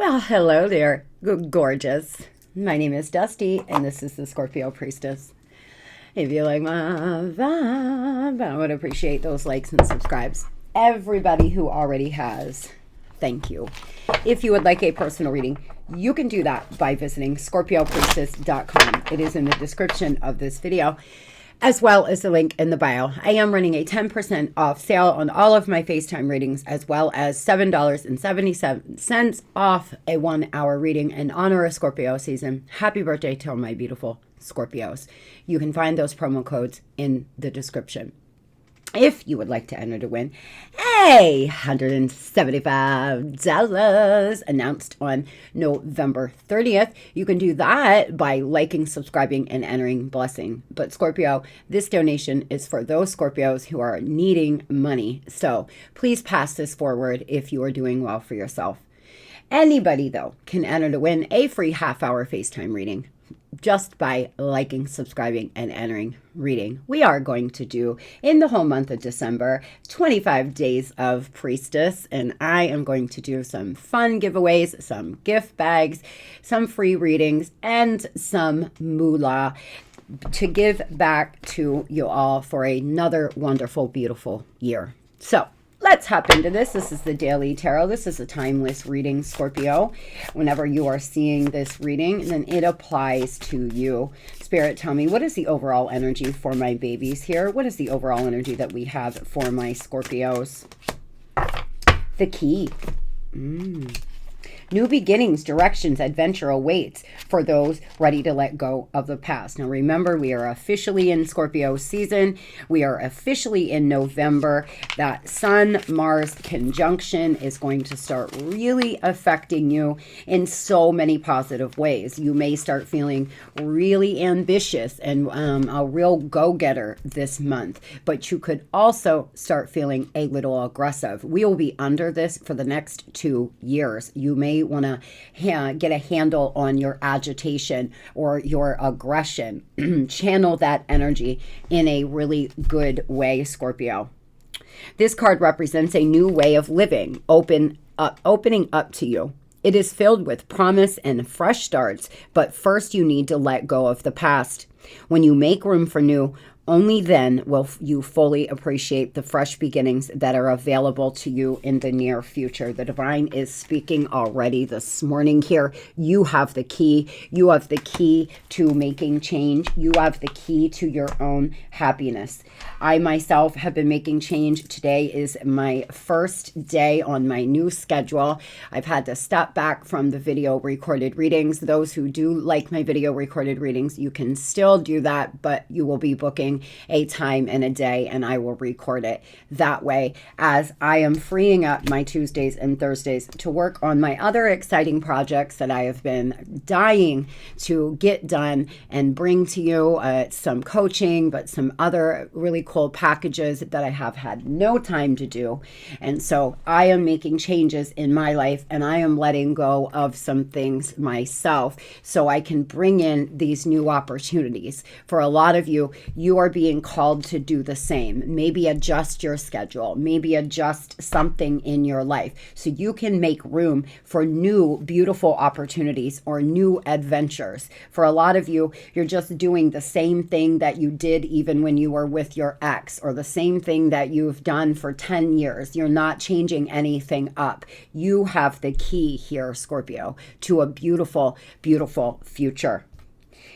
Well, hello there, gorgeous. My name is Dusty, and this is the Scorpio Priestess. If you like my vibe, I would appreciate those likes and subscribes. Everybody who already has, thank you. If you would like a personal reading, you can do that by visiting Scorpiopriestess.com. It is in the description of this video, as well as the link in the bio. I am running a 10% off sale on all of my FaceTime readings, as well as $7.77 off a 1-hour reading in honor of Scorpio season. Happy birthday to all my beautiful Scorpios. You can find those promo codes in the description. If you would like to enter to win $175 announced on November 30th, you can do that by liking, subscribing, and entering blessing. But Scorpio, this donation is for those Scorpios who are needing money. So please pass this forward if you are doing well for yourself. Anybody, though, can enter to win a free half-hour FaceTime reading just by liking, subscribing, and entering reading. We are going to do, in the whole month of December, 25 days of Priestess, and I am going to do some fun giveaways, some gift bags, some free readings, and some moolah to give back to you all for another wonderful, beautiful year. So let's hop into this. This is the Daily Tarot. This is a timeless reading, Scorpio. Whenever you are seeing this reading, then it applies to you. Spirit, tell me, what is the overall energy for my babies here? What is the overall energy that we have for my Scorpios? The key. New beginnings, directions, adventure awaits for those ready to let go of the past. Now remember, we are officially in Scorpio season. We are officially in November. That Sun-Mars conjunction is going to start really affecting you in so many positive ways. You may start feeling really ambitious and a real go-getter this month, but you could also start feeling a little aggressive. We will be under this for the next 2 years. You may want to get a handle on your agitation or your aggression. Channel that energy in a really good way, Scorpio. This card represents a new way of living, opening up to you. It is filled with promise and fresh starts, but first you need to let go of the past. When you make room for new, only then will you fully appreciate the fresh beginnings that are available to you in the near future. The divine is speaking already this morning here. You have the key. You have the key to making change. You have the key to your own happiness. I myself have been making change. Today is my first day on my new schedule. I've had to step back from the video recorded readings. Those who do like my video recorded readings, you can still do that, but you will be booking a time and a day, and I will record it that way, as I am freeing up my Tuesdays and Thursdays to work on my other exciting projects that I have been dying to get done and bring to you. Some coaching, but some other really cool packages that I have had no time to do. And so I am making changes in my life, and I am letting go of some things myself so I can bring in these new opportunities. For a lot of you, you are being called to do the same. Maybe adjust your schedule, maybe adjust something in your life so you can make room for new beautiful opportunities or new adventures. For a lot of you, you're just doing the same thing that you did even when you were with your ex, or the same thing that you've done for 10 years. You're not changing anything up. You have the key here, Scorpio, to a beautiful, beautiful future.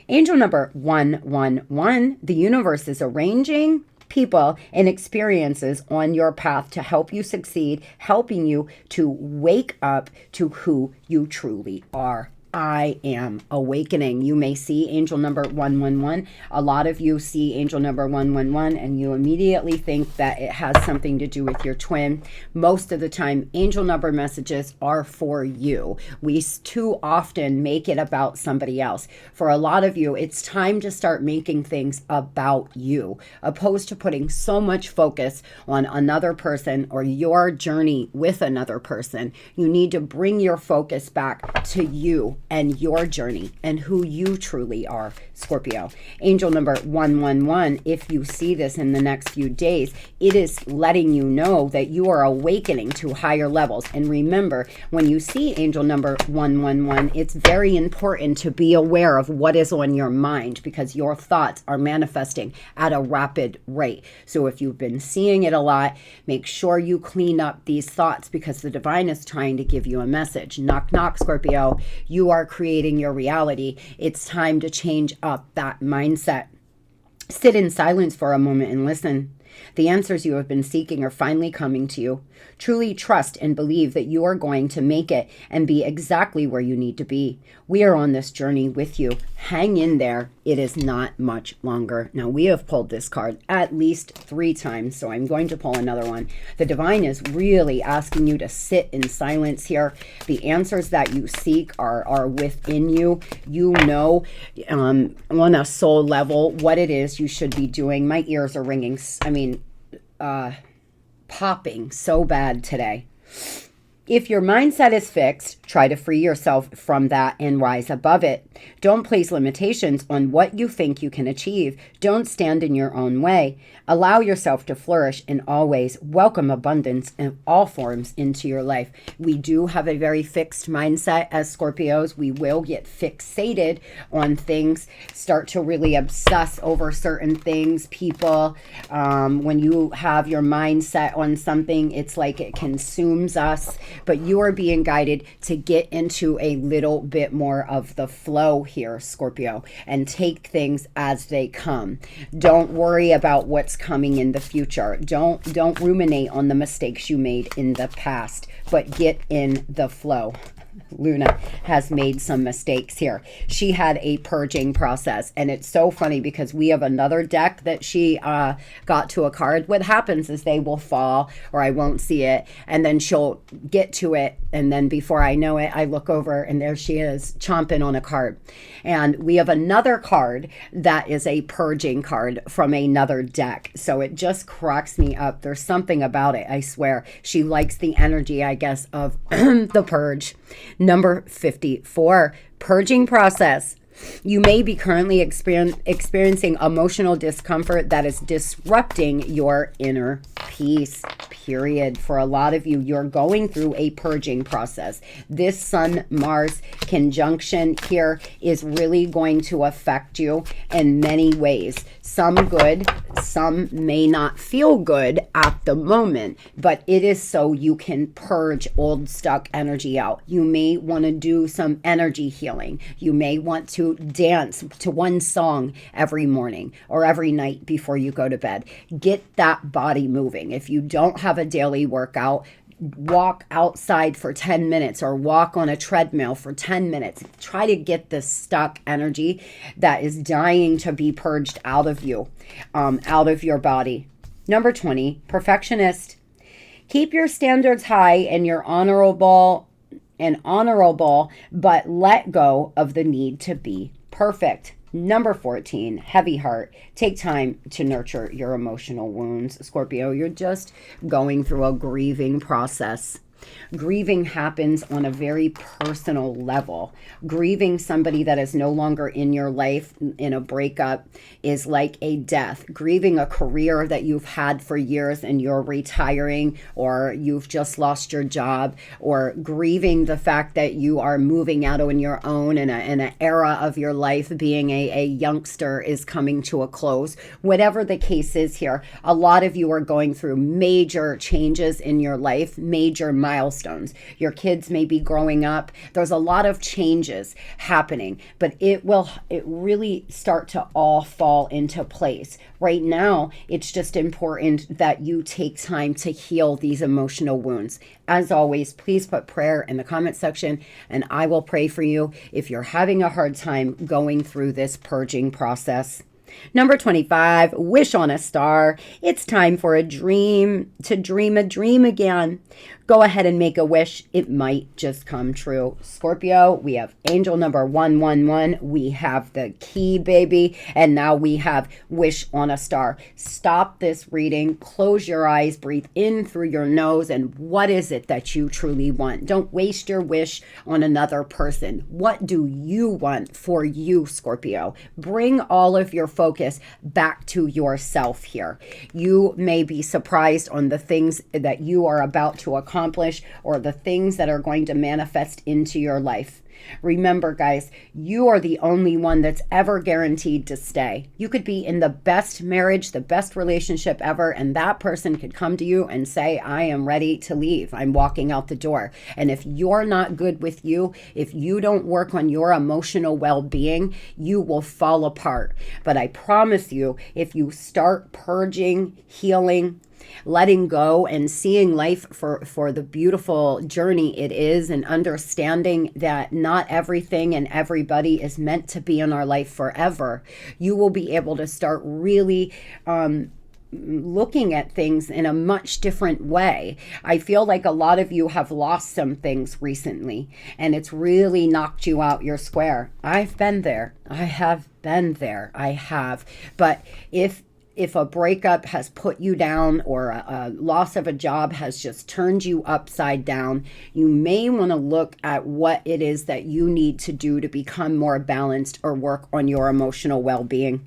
Angel number 111, the universe is arranging people and experiences on your path to help you succeed, helping you to wake up to who you truly are. I am awakening. You may see angel number 111. A lot of you see angel number 111 and you immediately think that it has something to do with your twin. Most of the time, angel number messages are for you. We too often make it about somebody else. For a lot of you, it's time to start making things about you, opposed to putting so much focus on another person or your journey with another person. You need to bring your focus back to you and your journey and who you truly are, Scorpio. Angel number 111, if you see this in the next few days, it is letting you know that you are awakening to higher levels. And remember, when you see angel number 111, it's very important to be aware of what is on your mind, because your thoughts are manifesting at a rapid rate. So if you've been seeing it a lot, make sure you clean up these thoughts, because the divine is trying to give you a message. Knock, knock, Scorpio. You are creating your reality. It's time to change up that mindset. Sit in silence for a moment and listen. The answers you have been seeking are finally coming to you. Truly trust and believe that you are going to make it and be exactly where you need to be. We are on this journey with you. Hang in there. It is not much longer. Now, we have pulled this card at least 3 times, so I'm going to pull another one. The divine is really asking you to sit in silence here. The answers that you seek are within you. You know, on a soul level, what it is you should be doing. My ears are ringing. Popping so bad today. If your mindset is fixed, try to free yourself from that and rise above it. Don't place limitations on what you think you can achieve. Don't stand in your own way. Allow yourself to flourish and always welcome abundance in all forms into your life. We do have a very fixed mindset as Scorpios. We will get fixated on things, start to really obsess over certain things, people. When you have your mindset on something, it's like it consumes us. But you are being guided to get into a little bit more of the flow here, Scorpio, and take things as they come. Don't worry about what's coming in the future. Don't ruminate on the mistakes you made in the past, but get in the flow. Luna has made some mistakes here. She had a purging process, and it's so funny because we have another deck that she got to a card. What happens is they will fall, or I won't see it, and then she'll get to it, and then before I know it, I look over and there she is chomping on a card. And we have another card that is a purging card from another deck, so it just cracks me up. There's something about it, I swear. She likes the energy, I guess, of the purge. Number 54, purging process. You may be currently experiencing emotional discomfort that is disrupting your inner peace, period. For a lot of you, you're going through a purging process. This Sun-Mars conjunction here is really going to affect you in many ways. Some good, some may not feel good at the moment, but it is so you can purge old stuck energy out. You may want to do some energy healing. You may want to dance to one song every morning or every night before you go to bed. Get that body moving. If you don't have a daily workout, walk outside for 10 minutes or walk on a treadmill for 10 minutes. Try to get this stuck energy that is dying to be purged out of you, out of your body. Number 20, perfectionist. Keep your standards high and you're honorable, but let go of the need to be perfect. Number 14, heavy heart. Take time to nurture your emotional wounds. Scorpio, you're just going through a grieving process. Grieving happens on a very personal level. Grieving somebody that is no longer in your life in a breakup is like a death. Grieving a career that you've had for years and you're retiring, or you've just lost your job, or grieving the fact that you are moving out on your own in an era of your life, being a youngster is coming to a close. Whatever the case is here, a lot of you are going through major changes in your life, major milestones. Your kids may be growing up. There's a lot of changes happening, but it really start to all fall into place. Right now, it's just important that you take time to heal these emotional wounds. As always, please put prayer in the comment section and I will pray for you if you're having a hard time going through this purging process. Number 25, wish on a star. It's time for a dream, to dream a dream again. Go ahead and make a wish. It might just come true. Scorpio, we have angel number 111. We have the key, baby. And now we have wish on a star. Stop this reading. Close your eyes. Breathe in through your nose. And what is it that you truly want? Don't waste your wish on another person. What do you want for you, Scorpio? Bring all of your focus back to yourself here. You may be surprised on the things that you are about to accomplish or the things that are going to manifest into your life. Remember, guys, you are the only one that's ever guaranteed to stay. You could be in the best marriage, the best relationship ever, and that person could come to you and say, I am ready to leave. I'm walking out the door. And if you're not good with you, if you don't work on your emotional well-being, you will fall apart. But I promise you, if you start purging, healing, letting go and seeing life for the beautiful journey it is, and understanding that not everything and everybody is meant to be in our life forever, you will be able to start really looking at things in a much different way. I feel like a lot of you have lost some things recently, and it's really knocked you out your square. I've been there. I have been there. I have. But if a breakup has put you down, or a loss of a job has just turned you upside down, you may want to look at what it is that you need to do to become more balanced or work on your emotional well-being.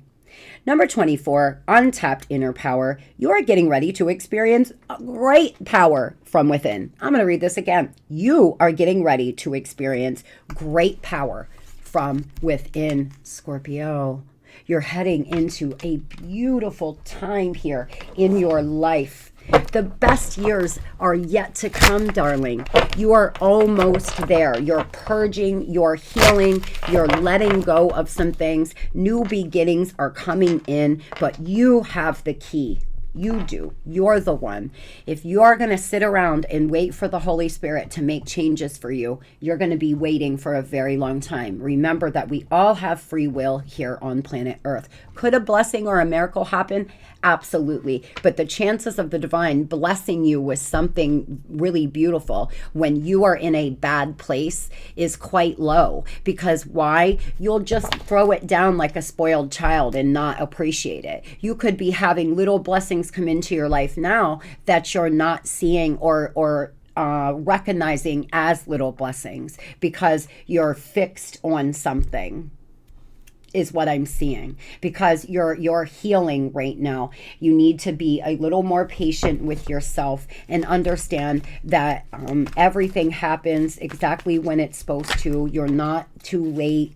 Number 24, untapped inner power. You are getting ready to experience great power from within. I'm going to read this again. You are getting ready to experience great power from within, Scorpio. You're heading into a beautiful time here in your life. The best years are yet to come, darling. You are almost there. You're purging, you're healing, you're letting go of some things. New beginnings are coming in, but you have the key. You do. You're the one. If you are going to sit around and wait for the Holy Spirit to make changes for you, you're going to be waiting for a very long time. Remember that we all have free will here on planet Earth. Could a blessing or a miracle happen? Absolutely. But the chances of the divine blessing you with something really beautiful when you are in a bad place is quite low. Because why? You'll just throw it down like a spoiled child and not appreciate it. You could be having little blessings come into your life now that you're not seeing or recognizing as little blessings because you're fixed on something, is what I'm seeing. Because you're healing right now. You need to be a little more patient with yourself and understand that everything happens exactly when it's supposed to. You're not too late.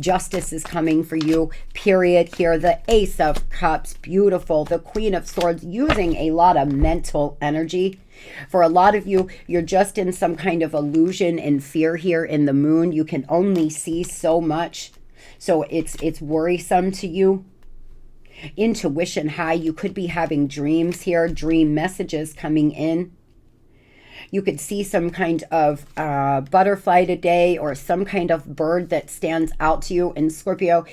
Justice is coming for you, period. Here, the Ace of Cups, beautiful. The Queen of Swords, using a lot of mental energy. For a lot of you, you're just in some kind of illusion and fear here in the Moon. You can only see so much, so it's worrisome to you. Intuition high. You could be having dreams here, dream messages coming in. You could see some kind of butterfly today, or some kind of bird that stands out to you. And Scorpio,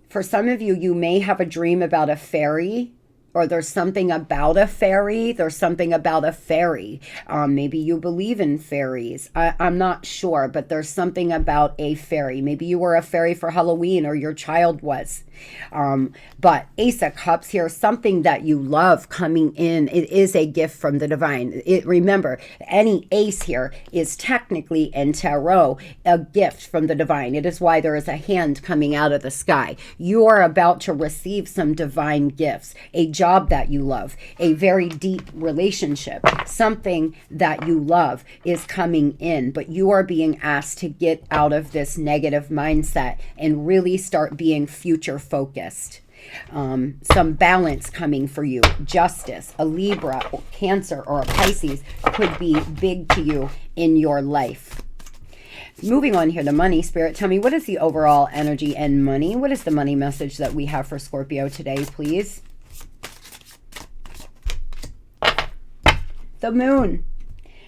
for some of you, you may have a dream about a fairy, or there's something about a fairy. There's something about a fairy. Maybe you believe in fairies. I'm not sure, but there's something about a fairy. Maybe you were a fairy for Halloween, or your child was. But Ace of Cups here, something that you love coming in. It is a gift from the divine. Remember, any ace here is technically in tarot a gift from the divine. It is why there is a hand coming out of the sky. You are about to receive some divine gifts. A job that you love, a very deep relationship, something that you love is coming in, but you are being asked to get out of this negative mindset and really start being future focused. Some balance coming for you. Justice, a Libra, or Cancer, or a Pisces could be big to you in your life. Moving on here to money, Spirit, tell me, what is the overall energy and money? What is the money message that we have for Scorpio today, please? The Moon.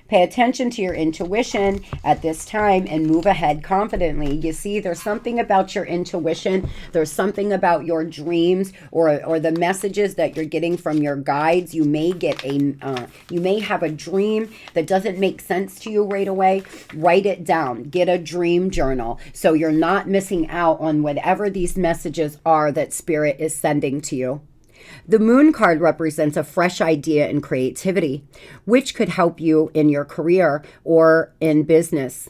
Pay attention to your intuition at this time and move ahead confidently. You see, there's something about your intuition. There's something about your dreams or the messages that you're getting from your guides. You may have a dream that doesn't make sense to you right away. Write it down. Get a dream journal so you're not missing out on whatever these messages are that Spirit is sending to you. The Moon card represents a fresh idea and creativity, which could help you in your career or in business.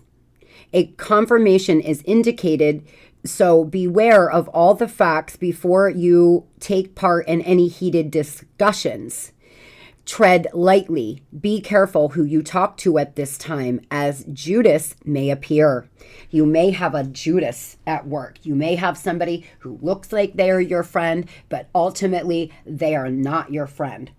A confirmation is indicated, so beware of all the facts before you take part in any heated discussions. Tread lightly. Be careful who you talk to at this time, as Judas may appear. You may have a Judas at work. You may have somebody who looks like they're your friend, but ultimately they are not your friend.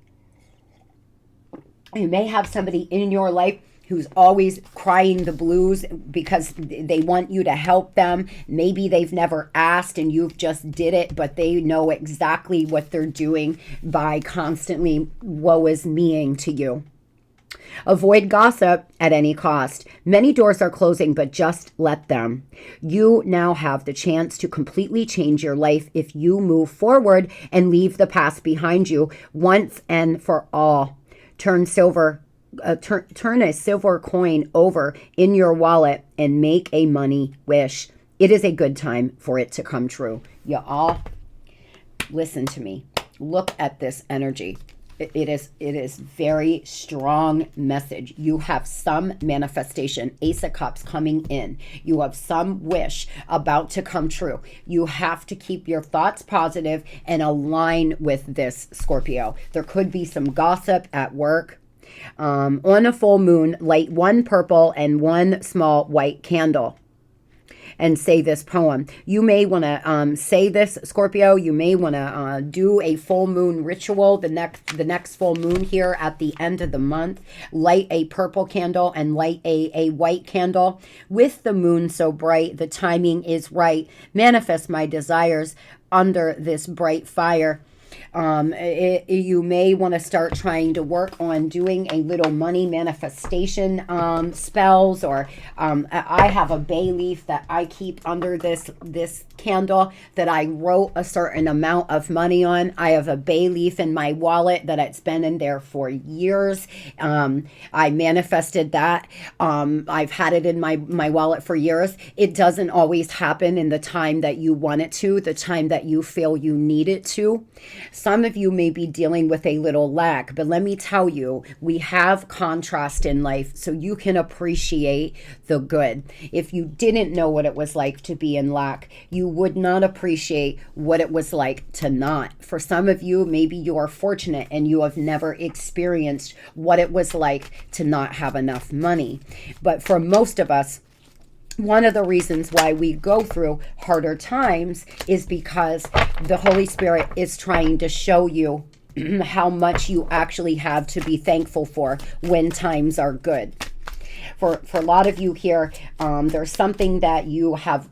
You may have somebody in your life who's always crying the blues because they want you to help them. Maybe they've never asked and you've just did it, but they know exactly what they're doing by constantly woe is meing to you. Avoid gossip at any cost. Many doors are closing, but just let them. You now have the chance to completely change your life if you move forward and leave the past behind you once and for all. Turn a silver coin over in your wallet and make a money wish. It is a good time for it to come true. You all listen to me. Look at this energy. It is very strong message. You have some manifestation, Ace of Cups coming in. You have some wish about to come true. You have to keep your thoughts positive and align with this, Scorpio. There could be some gossip at work. On a full moon, light one purple and one small white candle and say this poem. You may want to say this, Scorpio. You may want to do a full moon ritual the next full moon here at the end of the month. Light a purple candle and light a white candle. With the moon so bright, the timing is right. Manifest my desires under this bright fire. You may want to start trying to work on doing a little money manifestation spells, or I have a bay leaf that I keep under this candle that I wrote a certain amount of money on. I have a bay leaf in my wallet that it's been in there for years. I manifested that. I've had it in my wallet for years. It doesn't always happen in the time that you want it to, the time that you feel you need it to. Some of you may be dealing with a little lack, but let me tell you, we have contrast in life so you can appreciate the good. If you didn't know what it was like to be in lack, you would not appreciate what it was like to not. For some of you, maybe you are fortunate and you have never experienced what it was like to not have enough money. But for most of us, one of the reasons why we go through harder times is because the Holy Spirit is trying to show you how much you actually have to be thankful for when times are good. For a lot of you here, there's something that you have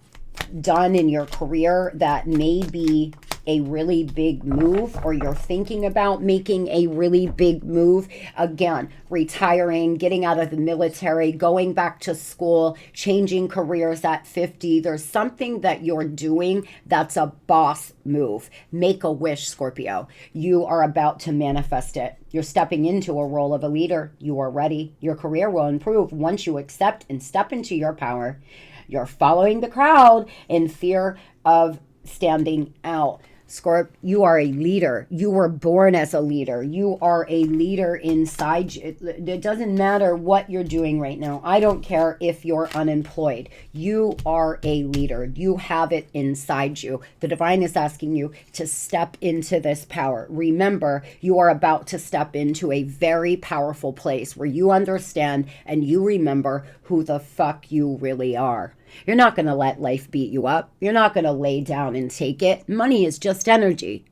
done in your career that may be a really big move, or you're thinking about making a really big move. Again, retiring, getting out of the military, going back to school, changing careers at 50. There's something that you're doing that's a boss move. Make a wish, Scorpio. You are about to manifest it. You're stepping into a role of a leader. You are ready. Your career will improve once you accept and step into your power. You're following the crowd in fear of standing out. Scorp, you are a leader. You were born as a leader. You are a leader inside you. It doesn't matter what you're doing right now. I don't care if you're unemployed. You are a leader. You have it inside you. The divine is asking you to step into this power. Remember, you are about to step into a very powerful place where you understand and you remember who the fuck you really are. You're not going to let life beat you up. You're not going to lay down and take it. Money is just energy.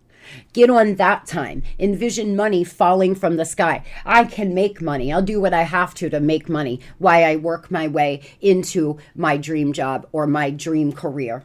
Get on that time. Envision money falling from the sky. I can make money. I'll do what I have to make money while I work my way into my dream job or my dream career.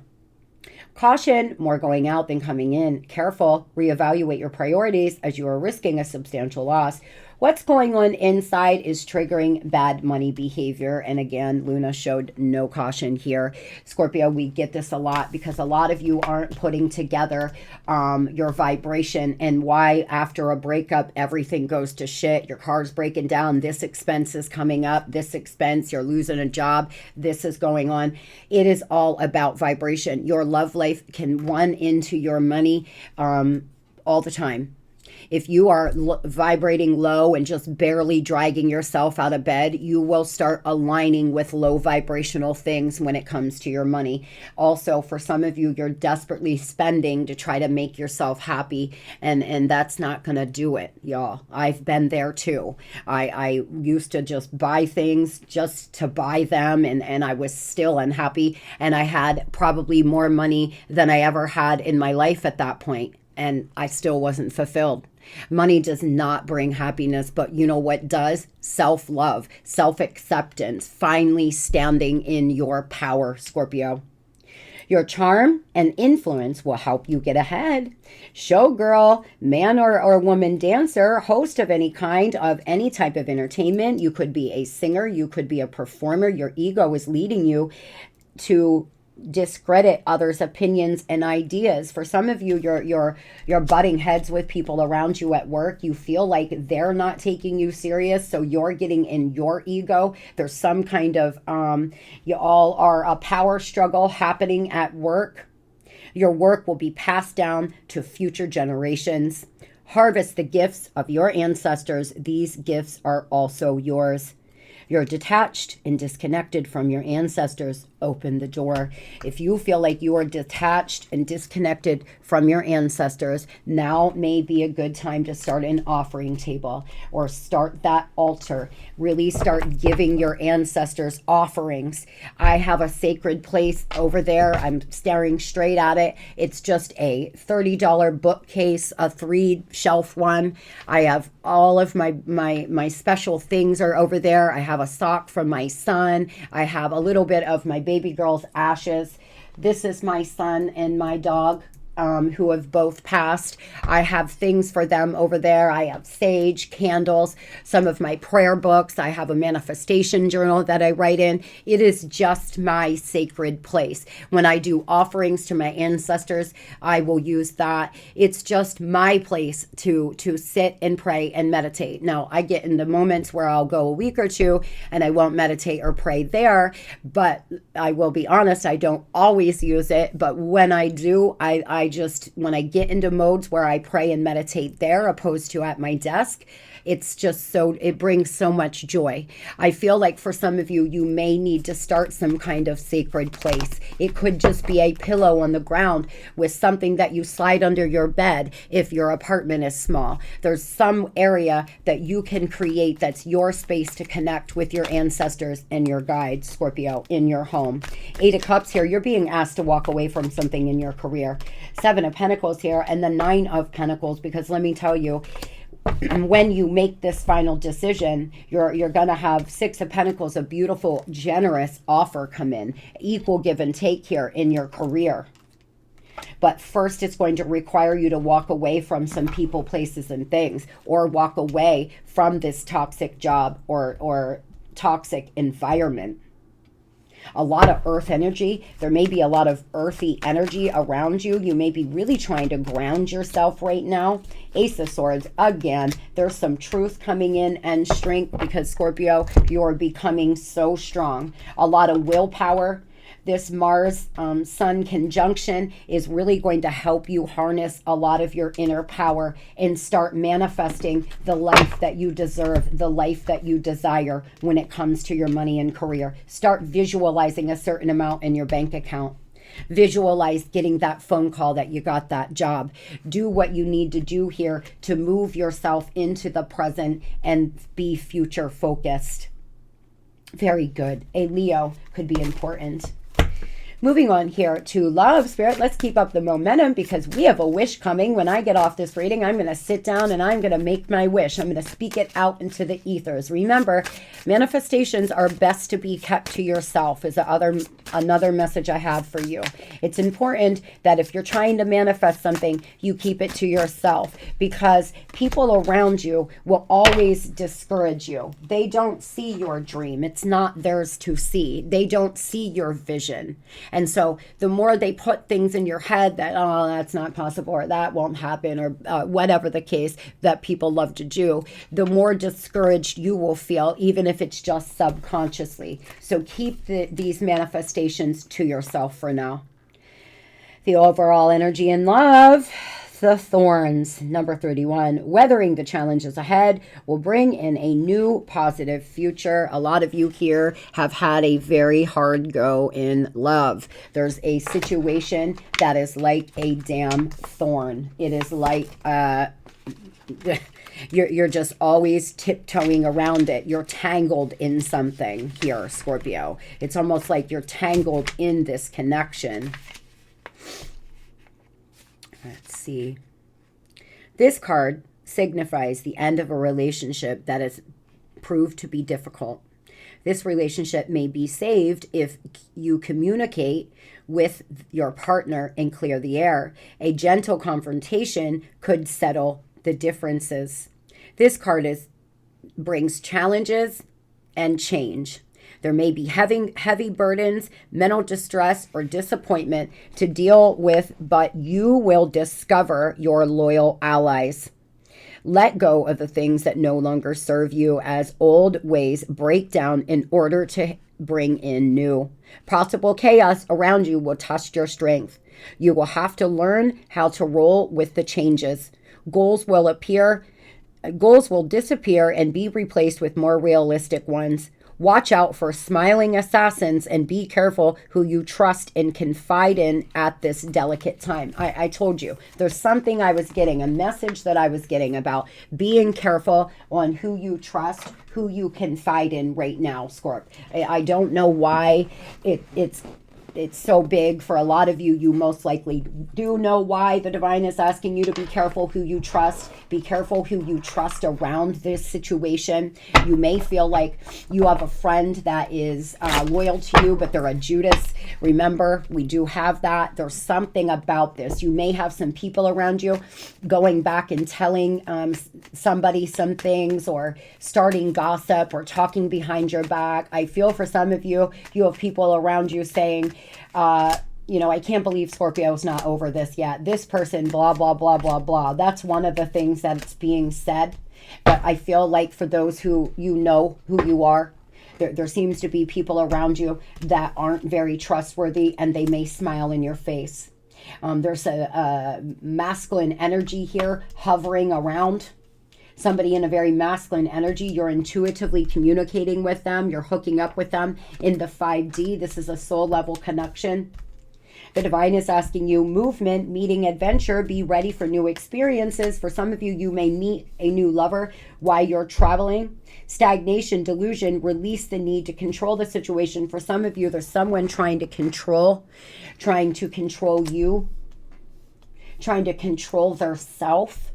Caution, more going out than coming in. Careful, reevaluate your priorities as you are risking a substantial loss. What's going on inside is triggering bad money behavior. And again, Luna showed no caution here. Scorpio, we get this a lot because a lot of you aren't putting together your vibration and why after a breakup, everything goes to shit. Your car's breaking down. This expense is coming up. This expense, you're losing a job. This is going on. It is all about vibration. Your love life can run into your money all the time. If you are vibrating low and just barely dragging yourself out of bed, you will start aligning with low vibrational things when it comes to your money. Also, for some of you, you're desperately spending to try to make yourself happy, and that's not going to do it, y'all. I've been there too. I used to just buy things just to buy them, and I was still unhappy, and I had probably more money than I ever had in my life at that point, and I still wasn't fulfilled. Money does not bring happiness, but you know what does? Self-love, self-acceptance, finally standing in your power, Scorpio. Your charm and influence will help you get ahead. Showgirl, man or woman dancer, host of any kind of any type of entertainment. You could be a singer, you could be a performer. Your ego is leading you to discredit others' opinions and ideas. For some of you, you're butting heads with people around you at work. You feel like they're not taking you serious, so you're getting in your ego. There's some kind of you all are a power struggle happening at work. Your work will be passed down to future generations. Harvest the gifts of your ancestors. These gifts are also yours. You're detached and disconnected from your ancestors. Open the door. If you feel like you are detached and disconnected from your ancestors, now may be a good time to start an offering table or start that altar. Really start giving your ancestors offerings. I have a sacred place over there. I'm staring straight at it. It's just a $30 bookcase, a 3-shelf one. I have all of my special things are over there. I have a sock from my son. I have a little bit of my baby girl's ashes. This is my son and my dog, who have both passed. I have things for them over there. I have sage, candles, some of my prayer books. I have a manifestation journal that I write in. It is just my sacred place. When I do offerings to my ancestors, I will use that. It's just my place to sit and pray and meditate. Now, I get into moments where I'll go a week or two and I won't meditate or pray there, but I will be honest, I don't always use it. But when I do, I just, when I get into modes where I pray and meditate there opposed to at my desk, it's just so, it brings so much joy. I feel like for some of you, you may need to start some kind of sacred place. It could just be a pillow on the ground with something that you slide under your bed if your apartment is small. There's some area that you can create that's your space to connect with your ancestors and your guides, Scorpio, in your home. 8 of Cups here, you're being asked to walk away from something in your career. 7 of Pentacles here, and the 9 of Pentacles, because let me tell you, when you make this final decision, you're going to have 6 of Pentacles, a beautiful, generous offer come in. Equal give and take here in your career. But first, it's going to require you to walk away from some people, places, and things, or walk away from this toxic job or toxic environment. A lot of earth energy. There may be a lot of earthy energy around you. You may be really trying to ground yourself right now. Ace of Swords, again, there's some truth coming in and strength because Scorpio, you're becoming so strong. A lot of willpower. This Mars Sun conjunction is really going to help you harness a lot of your inner power and start manifesting the life that you deserve, the life that you desire when it comes to your money and career. Start visualizing a certain amount in your bank account. Visualize getting that phone call that you got that job. Do what you need to do here to move yourself into the present and be future focused. Very good. A Leo could be important. Moving on here to love, Spirit, let's keep up the momentum because we have a wish coming. When I get off this reading, I'm going to sit down and I'm going to make my wish. I'm going to speak it out into the ethers. Remember, manifestations are best to be kept to yourself, as the other another message I have for you. It's important that if you're trying to manifest something, you keep it to yourself, because people around you will always discourage you. They don't see your dream. It's not theirs to see. They don't see your vision. And so the more they put things in your head that, oh, that's not possible, or that won't happen, or whatever the case that people love to do, the more discouraged you will feel, even if it's just subconsciously. So keep these manifestations to yourself for now. The overall energy in love, the thorns, number 31. Weathering the challenges ahead will bring in a new positive future. A lot of you here have had a very hard go in love. There's a situation that is like a damn thorn. It is like you're just always tiptoeing around it. You're tangled in something here, Scorpio. It's almost like you're tangled in this connection. Let's see. This card signifies the end of a relationship that has proved to be difficult. This relationship may be saved if you communicate with your partner and clear the air. A gentle confrontation could settle the differences. This card brings challenges and change. There may be heavy burdens, mental distress, or disappointment to deal with, but you will discover your loyal allies. Let go of the things that no longer serve you as old ways break down in order to bring in new. Possible chaos around you will test your strength. You will have to learn how to roll with the changes. Goals will disappear and be replaced with more realistic ones. Watch out for smiling assassins and be careful who you trust and confide in at this delicate time. I told you, there's something I was getting, a message that I was getting about being careful on who you trust, who you confide in right now, Scorp. I don't know why it's so big for a lot of you. You most likely do know why the divine is asking you to be careful who you trust. Be careful who you trust around this situation. You may feel like you have a friend that is loyal to you, but they're a Judas. Remember, we do have that. There's something about this. You may have some people around you going back and telling somebody some things, or starting gossip, or talking behind your back. I feel for some of you, you have people around you saying, I can't believe Scorpio's not over this yet. This person, blah, blah, blah, blah, blah. That's one of the things that's being said. But I feel like for those who know who you are, there seems to be people around you that aren't very trustworthy, and they may smile in your face. There's a masculine energy here hovering around. Somebody in a very masculine energy. You're intuitively communicating with them. You're hooking up with them in the 5D. This is a soul level connection. The divine is asking you, movement, meeting, adventure, be ready for new experiences. For some of you, you may meet a new lover while you're traveling. Stagnation, delusion, release the need to control the situation. For some of you, there's someone trying to control you, trying to control their self.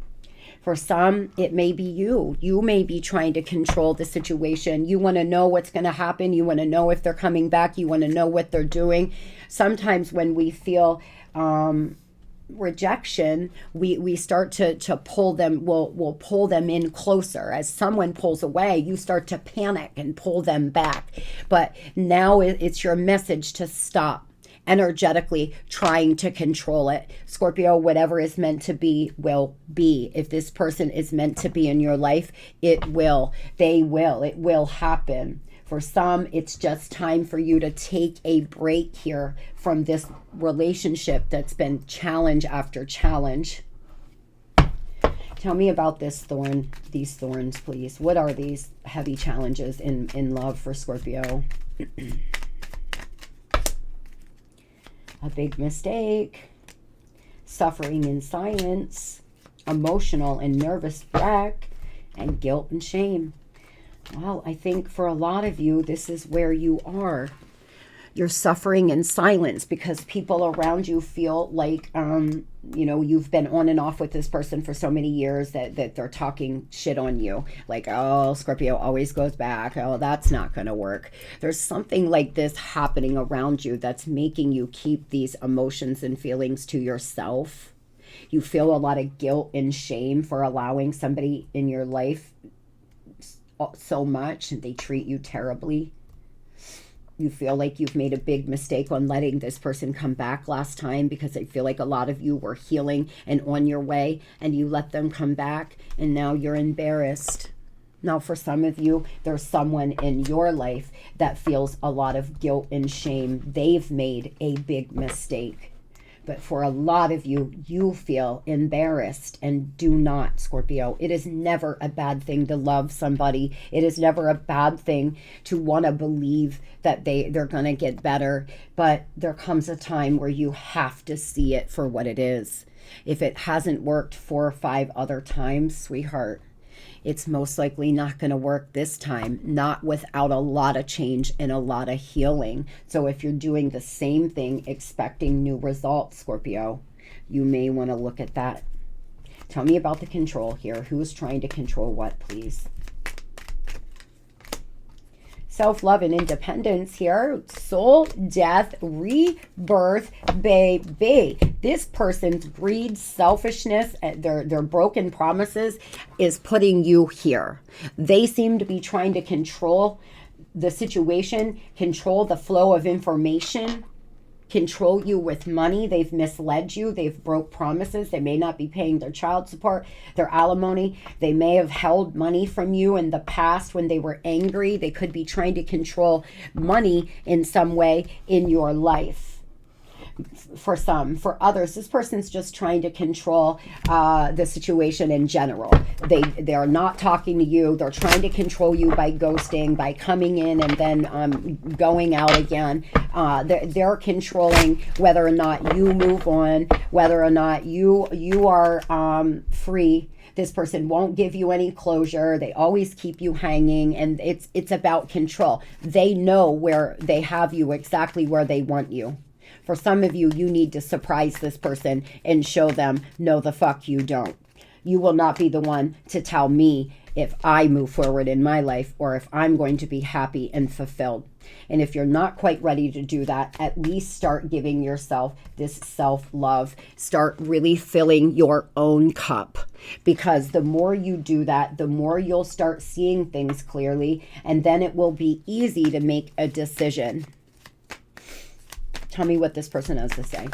For some, it may be you. You may be trying to control the situation. You want to know what's going to happen. You want to know if they're coming back. You want to know what they're doing. Sometimes when we feel rejection, we start to pull them, we'll pull them in closer. As someone pulls away, you start to panic and pull them back. But now it's your message to stop energetically trying to control it. Scorpio, whatever is meant to be will be. If this person is meant to be in your life, it will. It will happen. For some, it's just time for you to take a break here from this relationship that's been challenge after challenge. Tell me about these thorns, please. What are these heavy challenges in love for Scorpio? A big mistake, suffering in silence, emotional and nervous wreck, and guilt and shame. Well, I think for a lot of you, this is where you are. You're suffering in silence because people around you feel like, you know, you've been on and off with this person for so many years that they're talking shit on you. Like, oh, Scorpio always goes back. Oh, that's not going to work. There's something like this happening around you that's making you keep these emotions and feelings to yourself. You feel a lot of guilt and shame for allowing somebody in your life so much and they treat you terribly. You feel like you've made a big mistake on letting this person come back last time because I feel like a lot of you were healing and on your way and you let them come back and now you're embarrassed. Now, for some of you, there's someone in your life that feels a lot of guilt and shame. They've made a big mistake. But for a lot of you, you feel embarrassed, and do not, Scorpio. It is never a bad thing to love somebody. It is never a bad thing to want to believe that they're going to get better. But there comes a time where you have to see it for what it is. If it hasn't worked 4 or 5 other times, sweetheart, it's most likely not going to work this time, not without a lot of change and a lot of healing. So if you're doing the same thing, expecting new results, Scorpio, you may want to look at that. Tell me about the control here. Who's trying to control what, please? Self-love and independence here. Soul, death, rebirth, baby. This person's greed, selfishness, their broken promises is putting you here. They seem to be trying to control the situation, control the flow of information, control you with money. They've misled you. They've broke promises. They may not be paying their child support, their alimony. They may have held money from you in the past when they were angry. They could be trying to control money in some way in your life. For some, for others, this person's just trying to control the situation in general. They're not talking to you. They're trying to control you by ghosting, by coming in and then going out again. They're controlling whether or not you move on, whether or not you are free. This person won't give you any closure. They always keep you hanging, and it's about control. They know where they have you, exactly where they want you. For some of you, you need to surprise this person and show them, no, the fuck you don't. You will not be the one to tell me if I move forward in my life or if I'm going to be happy and fulfilled. And if you're not quite ready to do that, at least start giving yourself this self-love. Start really filling your own cup, because the more you do that, the more you'll start seeing things clearly, and then it will be easy to make a decision. Tell me what this person has to say.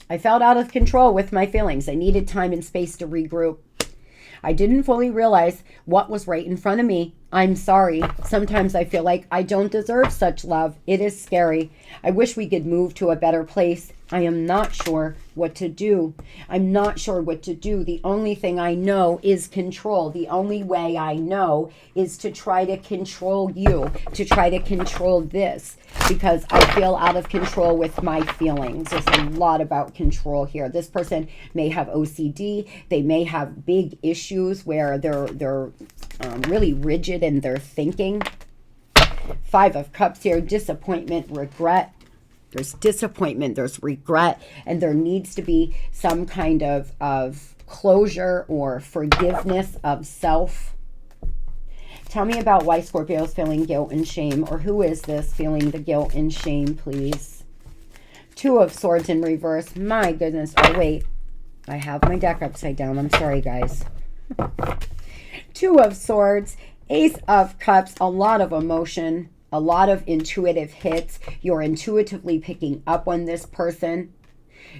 I felt out of control with my feelings. I needed time and space to regroup. I didn't fully realize what was right in front of me. I'm sorry. Sometimes I feel like I don't deserve such love. It is scary. I wish we could move to a better place. I am not sure what to do. I'm not sure what to do. The only thing I know is control. The only way I know is to try to control you, to try to control this, because I feel out of control with my feelings. There's a lot about control here. This person may have OCD. They may have big issues where they're really rigid in their thinking. 5 of Cups here, disappointment, regret. There's disappointment, there's regret, and there needs to be some kind of closure or forgiveness of self. Tell me about why Scorpio is feeling guilt and shame, or who is this feeling the guilt and shame, please? 2 of Swords in reverse. My goodness. Oh, wait. I have my deck upside down. I'm sorry, guys. 2 of Swords. Ace of Cups. A lot of emotion. A lot of intuitive hits. You're intuitively picking up on this person.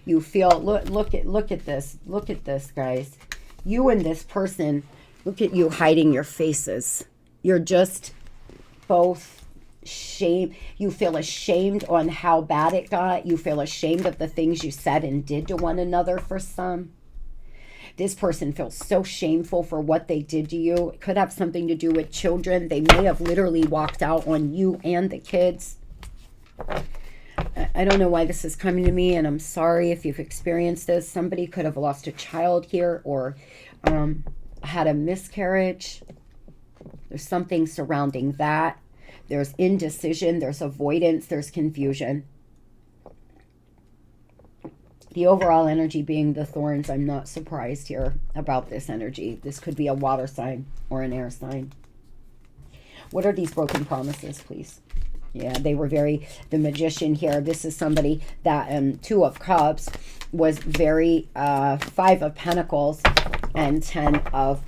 You feel, look at this. Look at this, guys. You and this person, look at you hiding your faces. You're just both shame. You feel ashamed on how bad it got. You feel ashamed of the things you said and did to one another for some. This person feels so shameful for what they did to you. It could have something to do with children. They may have literally walked out on you and the kids. I don't know why this is coming to me, and I'm sorry if you've experienced this. Somebody could have lost a child here, or had a miscarriage. There's something surrounding that. There's indecision, there's avoidance, there's confusion. The overall energy being the thorns, I'm not surprised here about this energy. This could be a water sign or an air sign. What are these broken promises, please? Yeah, they were very, the magician here, this is somebody that, 2 of Cups was very, 5 of Pentacles and 10 of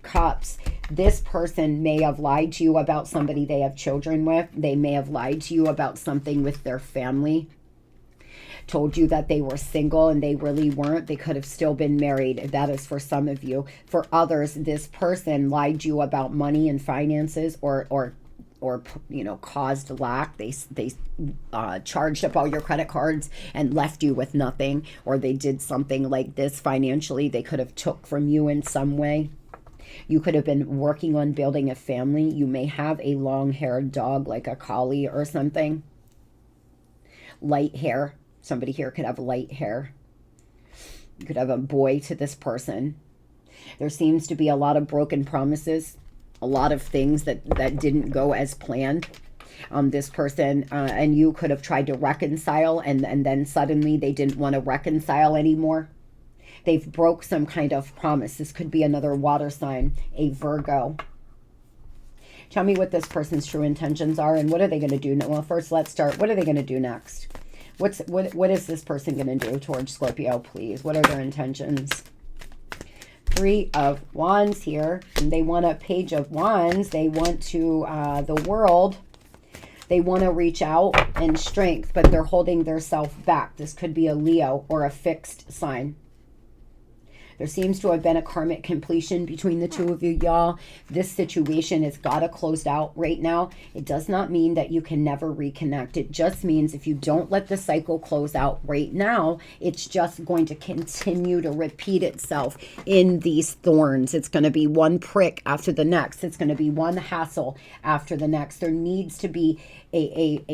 Cups. This person may have lied to you about somebody they have children with. They may have lied to you about something with their family. Told you that they were single and they really weren't. They could have still been married. That is for some of you. For others, this person lied to you about money and finances or you know, caused lack. They charged up all your credit cards and left you with nothing, or they did something like this financially. They could have took from you in some way. You could have been working on building a family. You may have a long-haired dog like a collie or something. Light hair. Somebody here could have light hair. You could have a boy to this person. There seems to be a lot of broken promises, a lot of things that didn't go as planned. This person and you could have tried to reconcile, and then suddenly they didn't want to reconcile anymore. They've broke some kind of promise. This could be another water sign, a Virgo. Tell me what this person's true intentions are, and what are they going to do? Well, first let's start. What are they going to do next? What is this person going to do towards Scorpio, please? What are their intentions? 3 of Wands here. And they want a Page of Wands. They want to, the world. They want to reach out and strength, but they're holding their self back. This could be a Leo or a fixed sign. There seems to have been a karmic completion between the 2 of you, y'all. This situation has got to close out right now. It does not mean that you can never reconnect. It just means if you don't let the cycle close out right now, it's just going to continue to repeat itself in these thorns. It's going to be one prick after the next. It's going to be one hassle after the next. There needs to be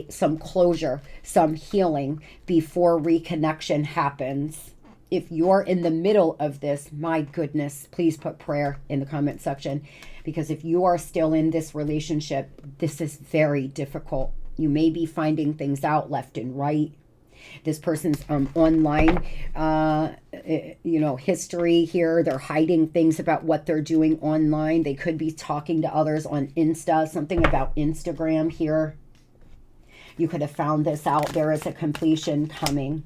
some closure, some healing before reconnection happens. If you're in the middle of this, my goodness, please put prayer in the comment section, because if you are still in this relationship, this is very difficult. You may be finding things out left and right. This person's online, you know, history here. They're hiding things about what they're doing online. They could be talking to others on Insta, something about Instagram here. You could have found this out. There is a completion coming.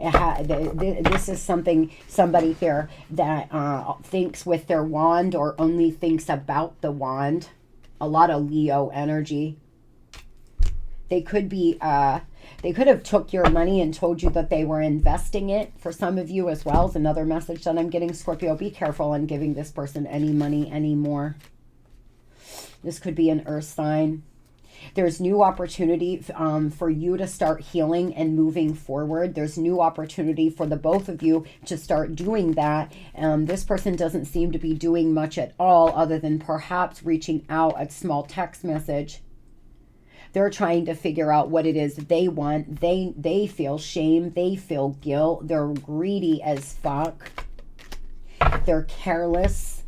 This is somebody here that thinks with their wand or only thinks about the wand. A lot of Leo energy. They could be, they could have took your money and told you that they were investing it. For some of you as well is another message that I'm getting. Scorpio, be careful on giving this person any money anymore. This could be an earth sign. There's new opportunity for you to start healing and moving forward. There's new opportunity for the both of you to start doing that. This person doesn't seem to be doing much at all other than perhaps reaching out a small text message. They're trying to figure out what it is they want. They feel shame. They feel guilt. They're greedy as fuck. They're careless.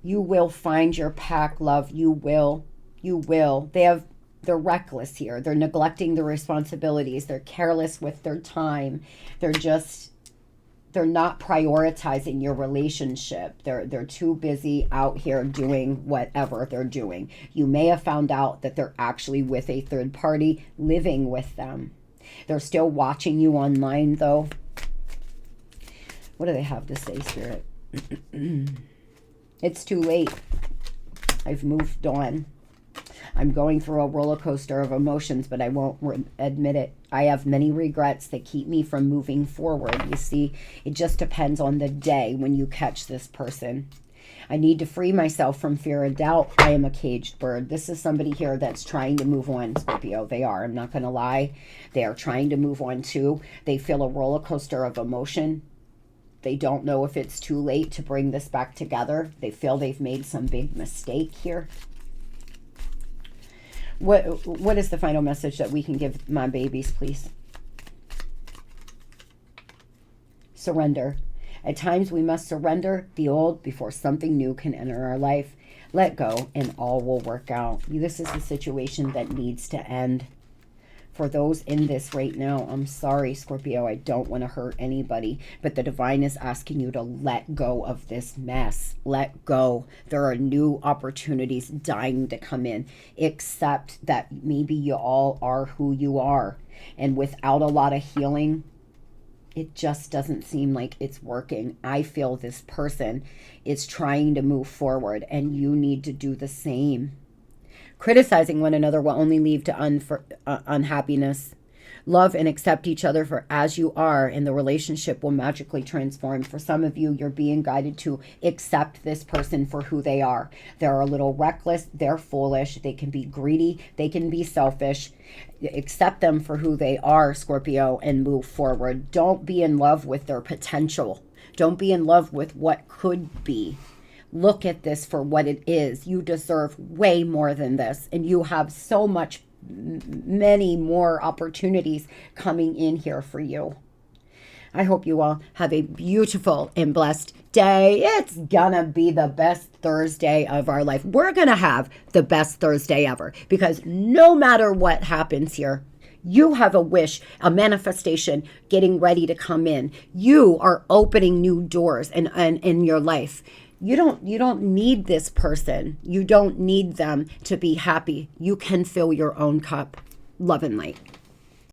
You will find your pack, love. You will. You will. They're reckless here. They're neglecting the responsibilities. They're careless with their time. They're not prioritizing your relationship. They're too busy out here doing whatever they're doing. You may have found out that they're actually with a third party living with them. They're still watching you online though. What do they have to say, Spirit? It's too late. I've moved on. I'm going through a roller coaster of emotions, but I won't admit it. I have many regrets that keep me from moving forward. You see, it just depends on the day when you catch this person. I need to free myself from fear and doubt. I am a caged bird. This is somebody here that's trying to move on, Scorpio. They are. I'm not going to lie. They are trying to move on too. They feel a roller coaster of emotion. They don't know if it's too late to bring this back together. They feel they've made some big mistake here. What is the final message that we can give my babies, please? Surrender. At times we must surrender the old before something new can enter our life. Let go and all will work out. This is a situation that needs to end. For those in this right now, I'm sorry, Scorpio, I don't want to hurt anybody, but the divine is asking you to let go of this mess. Let go. There are new opportunities dying to come in. Accept that maybe you all are who you are. And without a lot of healing, it just doesn't seem like it's working. I feel this person is trying to move forward, and you need to do the same. Criticizing one another will only lead to unhappiness. Love and accept each other for as you are, and the relationship will magically transform. For some of you, you're being guided to accept this person for who they are. They're a little reckless. They're foolish. They can be greedy. They can be selfish. Accept them for who they are, Scorpio, and move forward. Don't be in love with their potential. Don't be in love with what could be. Look at this for what it is. You deserve way more than this, and you have so many more opportunities coming in here for you. I hope you all have a beautiful and blessed day. It's gonna be the best Thursday of our life. We're gonna have the best Thursday ever, because no matter what happens here, you have a wish, a manifestation getting ready to come in. You are opening new doors in your life. You don't need this person. You don't need them to be happy. You can fill your own cup. Love and light.